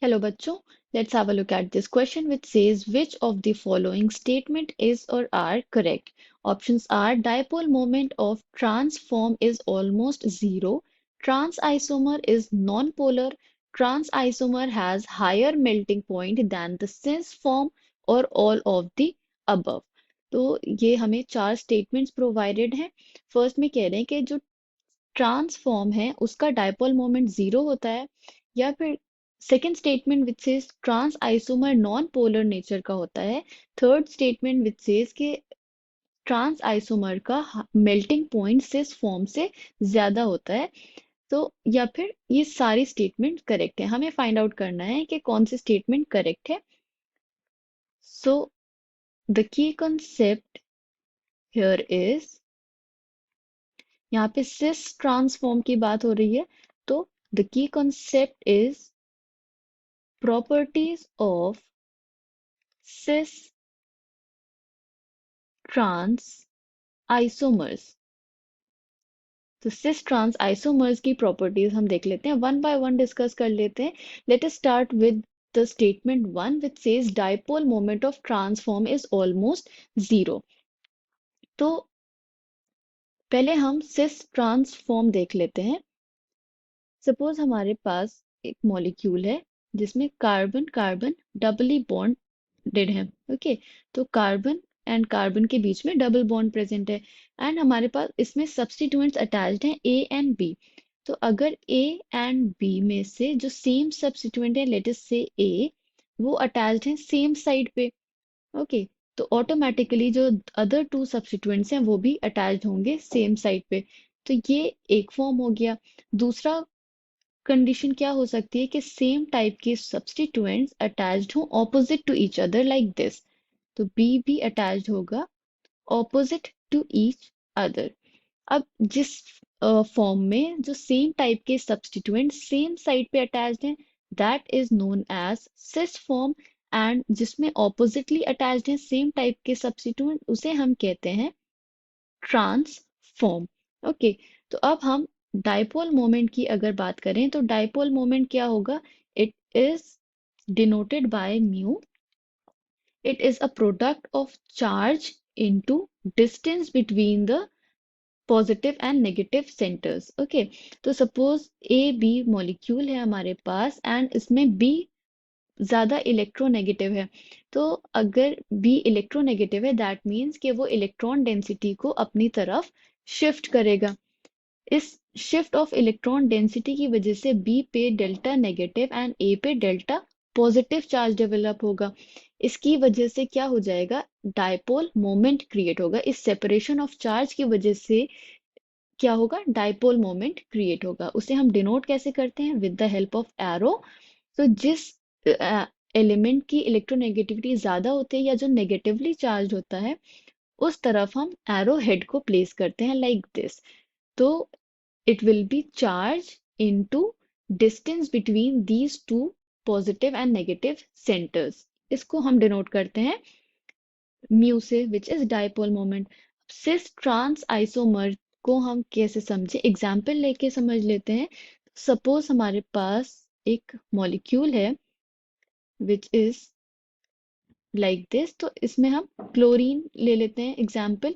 Hello बच्चों, let's have a look at this question which says which of the following statement is or are correct. Options are dipole moment of trans form is almost zero, trans isomer is non-polar, trans isomer has higher melting point than the cis form or all of the above. तो ये हमें चार statements provided हैं। First में कह रहे हैं कि जो ट्रांसफॉर्म है उसका डायपोल मोमेंट जीरो होता है, या फिर second statement which says trans isomer non polar nature का होता है। थर्ड स्टेटमेंट विच सेज कि ट्रांस आइसोमर का मेल्टिंग पॉइंट सिस फॉर्म से ज्यादा होता है। तो या फिर ये सारी स्टेटमेंट करेक्ट है, हमें फाइंड आउट करना है कि कौन सी स्टेटमेंट करेक्ट है। So the key concept here is, यहाँ पे सिस ट्रांसफॉर्म की बात हो रही है, तो the key concept is properties of cis trans isomers। तो सिस ट्रांस आइसोमर्स की प्रॉपर्टीज हम देख लेते हैं, वन बाय वन डिस्कस कर लेते हैं। Let us start with the statement one which says dipole moment of transform is almost zero. तो पहले हम सिस ट्रांसफॉर्म देख लेते हैं। सपोज हमारे पास एक मॉलिक्यूल है जिसमें कार्बन कार्बन डबली बॉन्डेड है। ओके, तो कार्बन एंड कार्बन के बीच में डबल बॉन्ड प्रेजेंट है, एंड हमारे पास इसमें सब्स्टिट्यूएंट्स अटैच्ड हैं ए एंड बी। तो अगर ए एंड बी में से जो सेम सब्स्टिट्यूएंट है, लेट अस से ए, वो अटैच्ड हैं सेम साइड पे, ओके, तो ऑटोमेटिकली जो अदर टू सब्स्टिट्यूएंट्स हैं वो भी अटैच्ड होंगे सेम साइड पे। तो ये एक फॉर्म हो गया। दूसरा कंडीशन क्या हो सकती है कि सेम टाइप के सब्स्टिट्यूएंट्स अटैच्ड हों opposite to each other like this. तो बी भी अटैच्ड होगा ऑपोजिट टू ईच अदर। अब जिस फॉर्म में जो सेम टाइप के सब्स्टिट्यूएंट सेम साइड पे अटैच्ड हैं, that is known as cis form, and जिसमें ऑपोजिटली अटैच्ड हैं सेम टाइप के सब्स्टिट्यूएंट, उसे हम कहते हैं ट्रांसफॉर्म। ओके, तो अब हम डाइपोल मोमेंट की अगर बात करें तो डाइपोल मोमेंट क्या होगा? It is denoted by mu. It is a product of charge into distance between the positive and negative centres. Okay, तो सपोज ए बी मॉलिक्यूल है हमारे पास, एंड इसमें बी ज्यादा इलेक्ट्रोनेगेटिव है। तो अगर बी इलेक्ट्रोनेगेटिव है, दैट मीन्स कि वो इलेक्ट्रॉन डेंसिटी को अपनी तरफ शिफ्ट करेगा। इस शिफ्ट ऑफ इलेक्ट्रॉन डेंसिटी की वजह से बी पे डेल्टा नेगेटिव एंड ए पे डेल्टा पॉजिटिव चार्ज डेवलप होगा। इसकी वजह से क्या हो जाएगा? डाइपोल मोमेंट क्रिएट होगा। इस सेपरेशन ऑफ चार्ज की वजह से क्या होगा? डाइपोल मोमेंट क्रिएट होगा। उसे हम डिनोट कैसे करते हैं? With the help of arrow. तो जिस एलिमेंट की इलेक्ट्रोनेगेटिविटी ज्यादा होती है या जो नेगेटिवली चार्ज होता है, उस तरफ हम एरो हेड को प्लेस करते हैं लाइक दिस। तो it will be charge into distance between these two positive and negative centers। इसको हम डिनोट करते हैं म्यू से, which is dipole moment. Cis trans isomer को हम कैसे समझे? एग्जाम्पल लेके समझ लेते हैं। सपोज हमारे पास एक मॉलिक्यूल है विच इज लाइक दिस, तो इसमें हम क्लोरीन ले लेते हैं एग्जाम्पल।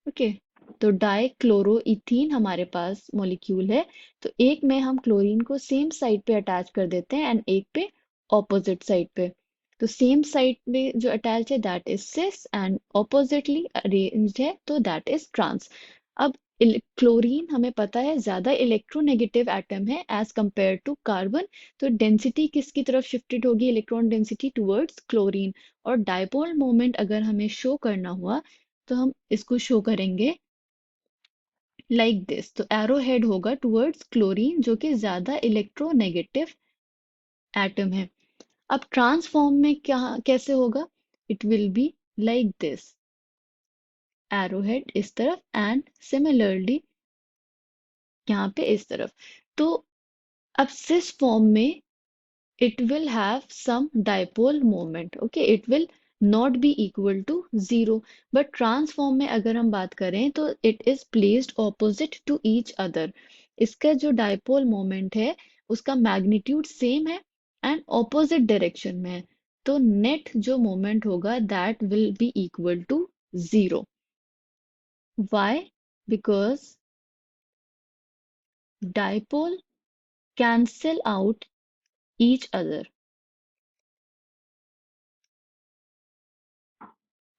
ओके, तो डाइक्लोरोइथीन हमारे पास मॉलिक्यूल है। तो एक में हम क्लोरीन को सेम साइड पे अटैच कर देते हैं एंड एक पे ऑपोजिट साइड पे। तो सेम साइड पे जो अटैच है that is sis, and oppositely arranged है तो दैट इज ट्रांस। अब क्लोरीन हमें पता है ज्यादा इलेक्ट्रोनेगेटिव एटम है एज कंपेयर टू कार्बन। तो डेंसिटी किसकी तरफ शिफ्टेड होगी? Electron density towards chlorine. और डाइपोल मोमेंट अगर हमें शो करना हुआ तो हम इसको शो करेंगे लाइक दिस। तो एरो हेड होगा टुवर्ड्स क्लोरीन जो कि ज्यादा इलेक्ट्रोनेगेटिव एटम है। अब ट्रांसफॉर्म में क्या कैसे होगा? It will be like this, arrow head इस तरफ एंड सिमिलरली यहाँ पे इस तरफ। तो अब सिस फॉर्म में it will have some dipole moment, okay, it will not be equal to zero, but transform में अगर हम बात करें तो it is placed opposite to each other। इसका जो dipole moment है उसका मैग्नीट्यूड सेम है एंड ऑपोजिट डायरेक्शन में है, तो नेट जो मोमेंट होगा that will be equal to zero. Why? Because dipole cancel out each other.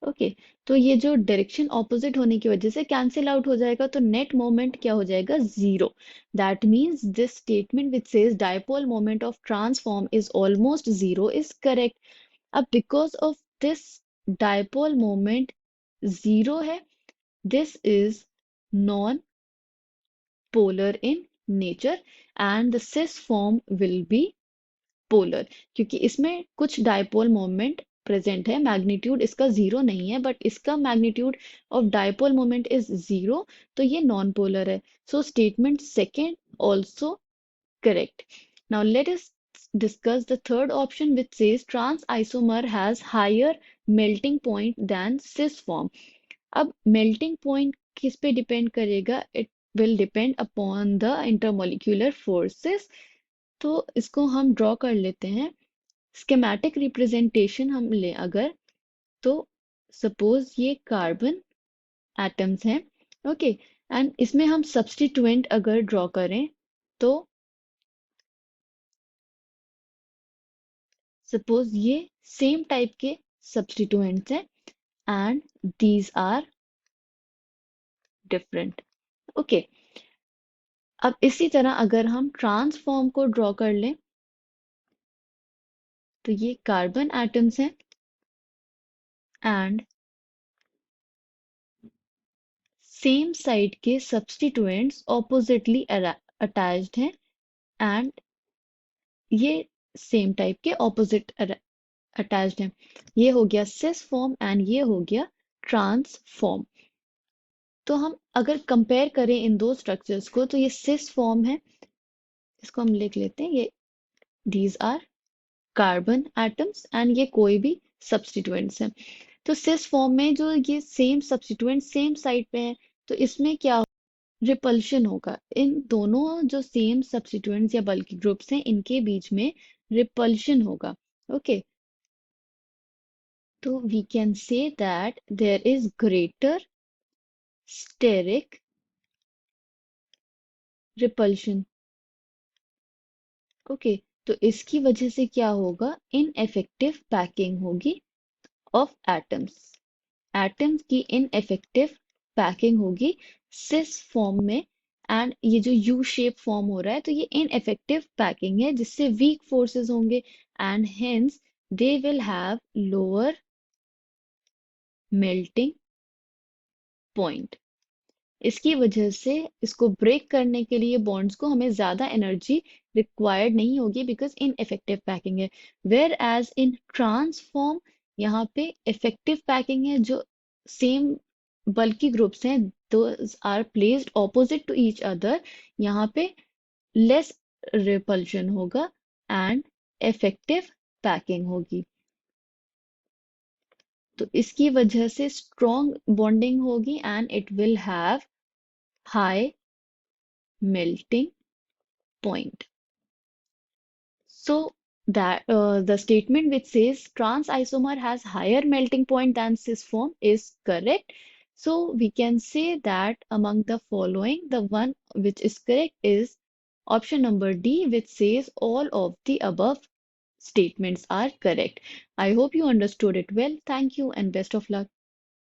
Okay, तो ये जो डायरेक्शन ऑपोजिट होने की वजह से कैंसिल आउट हो जाएगा, तो नेट मोमेंट क्या हो जाएगा? Zero. That means this statement which says dipole moment of transform is almost zero is correct. अब because of this dipole moment zero है, this is non-polar in nature and the cis form will be polar, क्योंकि इसमें कुछ dipole moment present है। Magnitude इसका zero नहीं है, but इसका magnitude of dipole moment is zero, तो ये नॉन पोलर है। So statement second also correct. Now let us discuss the third option which says trans isomer has higher melting point than cis form. अब melting point किस पे depend करेगा? It will depend upon the intermolecular forces. तो इसको हम draw कर लेते हैं। स्कीमेटिक रिप्रेजेंटेशन हम ले अगर, तो सपोज ये कार्बन एटम्स हैं, ओके, एंड इसमें हम सब्स्टिट्यूएंट अगर ड्रॉ करें, तो सपोज ये सेम टाइप के सब्स्टिट्यूएंट्स हैं and these are different. Okay, अब इसी तरह अगर हम ट्रांसफॉर्म को ड्रॉ कर लें, तो ये कार्बन एटम्स हैं एंड सेम साइड के सब्स्टिट्यूएंट्स ऑपोजिटली अटैच्ड हैं एंड ये सेम टाइप के ऑपोजिट अटैच्ड हैं। ये हो गया सिस फॉर्म एंड ये हो गया ट्रांस फॉर्म। तो हम अगर कंपेयर करें इन दो स्ट्रक्चर्स को, तो ये सिस फॉर्म है, इसको हम लिख लेते हैं, ये these are carbon atoms and ये कोई भी सब्स्टिट्यूएंट्स हैं। तो सिस फॉर्म में जो ये सेम सब्स्टिट्यूएंट सेम साइड पे हैं, तो इसमें क्या रिपल्शन होगा? इन दोनों जो सेम सब्स्टिट्यूएंट्स या बल्की ग्रुप्स हैं, इनके बीच में रिपल्शन होगा। ओके, तो we can say that there is greater steric repulsion. Okay, तो इसकी वजह से क्या होगा? इनएफेक्टिव पैकिंग होगी ऑफ एटम्स। एटम्स की इनएफेक्टिव पैकिंग होगी सिस फॉर्म में, एंड ये जो यू शेप फॉर्म हो रहा है, तो ये इनएफेक्टिव पैकिंग है जिससे वीक फोर्सेस होंगे and hence they will have lower melting point. इसकी वजह से इसको ब्रेक करने के लिए बॉन्ड्स को हमें ज्यादा एनर्जी रिक्वायर्ड नहीं होगी, बिकॉज इन इफेक्टिव पैकिंग है। वेयर एज इन ट्रांसफॉर्म, यहाँ पे इफेक्टिव पैकिंग है, जो सेम बल्की ग्रुप्स हैं those are placed opposite to each other, यहाँ पे लेस रिपल्शन होगा एंड इफेक्टिव पैकिंग होगी। तो इसकी वजह से स्ट्रॉन्ग बॉन्डिंग होगी and it will have high melting point. So that the statement which says trans isomer has higher melting point than cis form is correct. So we can say that among the following, the one which is correct is option number D, which says all of the above statements are correct. I hope you understood it well. Thank you and best of luck.